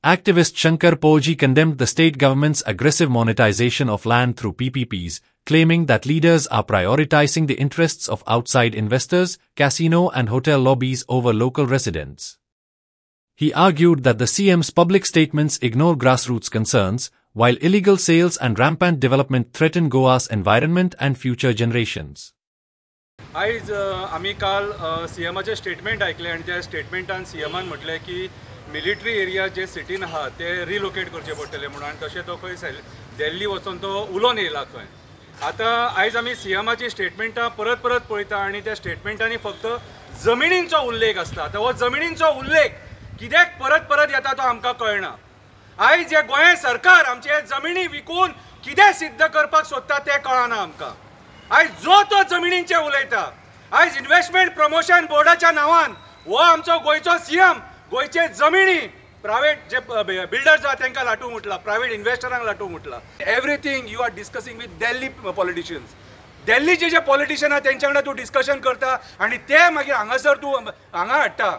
Activist Shankar Poji condemned the state government's aggressive monetization of land through PPPs, claiming that leaders are prioritizing the interests of outside investors, casino and hotel lobbies over local residents. He argued that the CM's public statements ignore grassroots concerns, while illegal sales and rampant development threaten Goa's environment and future generations. आज आम्ही काल सीएमाचे statement ऐकले आणि त्या स्टेटमेंटान सीएमान म्हटले की military area जे सिटीन आहा ते रिलोकेट करचे पडटले म्हणून आणि तशें तो खंय दिल्ली वचून तो उलोवन येयला खंय. आता आयज आमी सीएमाची स्टेटमेंटां परत परत पळयता आणि त्या स्टेटमेंटांनी फक्त जमिनींचो उल्लेख आसता. आता हो जमिनींचो उल्लेख कित्याक परत परत येता तो आमकां कळना. आयज हे गोंय सरकार आमचे जमिनी विकून कितें सिद्ध करपाक सोदता तें कळना आमकां. आयज जो तो जमिनींचे उलयता. आयज इन्व्हेस्टमेंट प्रमोशन बोर्डाच्या नांवान हो आमचो गोंयचो सीएम गोंयचे जमिनी प्रायवेट जे बिल्डर्स आहात तांकां लाटूंक उठला, प्रायवेट इन्व्हेस्टरांक लाटूंक उठला. Everything you are discussing with Delhi politicians. दिल्लीचे जे पॉलिटिशियन आहात तेंच्या वांगडा तूं डिस्कशन करता आणि ते मागीर हांगासर तूं हांगा हाडटा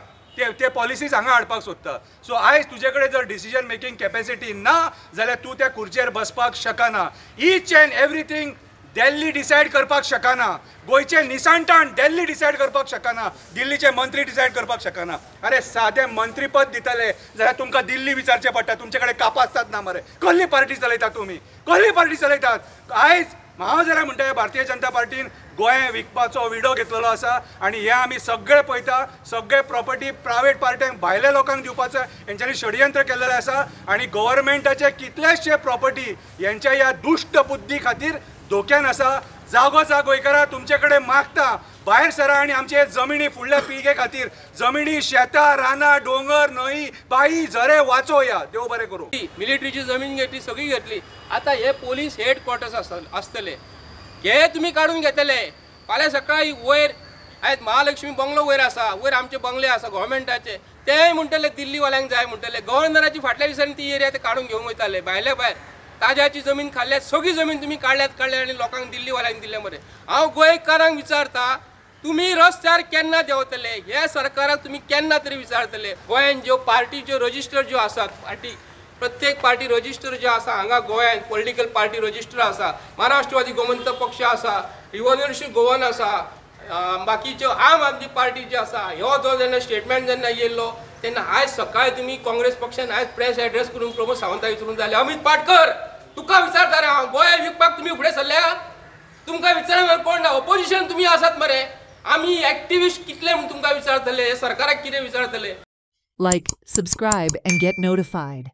ते पॉलिसीज हांगा हाडपाक सोदता. सो आयज तुजे कडेन जर डिसिजन मेकिंग कॅपॅसिटी ना जाल्यार तूं त्या खुर्चेर बसपाक शकना. Each and everything Delhi decide करपाक शकना. गोंयचे निसांठाण दिल्ली डिसायड करपाक शकना. दिल्लीचे मंत्री डिसायड करपाक शकना. अरे सादें मंत्रीपद दितले जाल्यार तुमकां दिल्ली विचारचें पडटा. तुमचे कडेन कापां आसतात ना मरे. कसली पार्टी चलयतात तुमी? कसली पार्टी चलयतात? आयज हांव जाल्यार म्हणटा भारतीय जनता पार्टीन गोंय विकपाचो विडो घेतलेलो आसा आणि हे आमी सगळे पळयता. सगळे प्रॉपर्टी प्रायवेट पार्ट्यांक भायल्या लोकांक दिवपाचो हेंच्यांनी षडयंत्र केल्लेलें आसा आणि गव्हर्मेंटाचे कितलेशे प्रॉपर्टी हेंच्या ह्या दुष्ट बुद्धी खातीर धोक्यान आसा. जागोचा गोंयकारा तुमचे कडेन मागता भायर सरा आणि आमचे जमिनी फुडल्या पिळगे खातीर जमिनी शेतां रानां डोंगर न्हंय बाई झरे वाचोवया. देव बरें करूं. मिलिटरीची जमीन घेतली सगळी घेतली. आता हे पोलीस हेडक्वॉर्टर्स आसतले हे तुम्ही काढून घेतले. फाल्यां सकाळी वयर आयज महालक्ष्मी बंगलो वयर आसा, वयर आमचे बंगले आसा गव्हर्मेंटाचे, ते म्हणटले दिल्लीवाल्यांक जाय म्हणटले. गव्हर्नराची फाटल्या दिसांनी ती एरिया ते काढून घेवंक वयताले भायले भायर. ताज्याची जमीन खाल्ल्यात, सगळी जमीन तुम्ही काढल्यात आणि लोकांक दिल्लीवाल्यांक दिले मरे. हांव गोंयकारांक विचारता तुम्ही रस्त्यार केन्ना देंवतले? ह्या सरकाराक तुम्ही केन्ना तरी विचारतले? गोंयान ज्यो पार्टीच्यो रजिस्टर ज्यो आसात, पार्टी प्रत्येक पार्टी रजिस्टर ज्यो आसा हांगा गोंयान पॉलिटिकल पार्टी रजिस्टर आसा. महाराष्ट्रवादी गोमंतक पक्ष आसा, रिव्होल्युशनरी गोवन आसा, बाकीच्यो आम आदमी पार्टी जी आसा. ह्यो जो जेन्ना स्टेटमेंट जेन्ना येयल्लो तेन्ना आयज सकाळी तुम्ही काँग्रेस पक्षान आयज प्रेस एड्रेस करून प्रमोद सावंताक विचारून जाले अमित पाटकर तुका विचारता रे हांव गोंय विकपाक तुम्ही फुडें सरल्या? तुमकां विचारणार कोण ना? ऑपोजिशन तुम्ही आसात मरे. आमी एक्टिविस्ट कितले म्हूण तुमकां विचारतले? सरकाराक कितें विचारतले? Like, subscribe and get notified.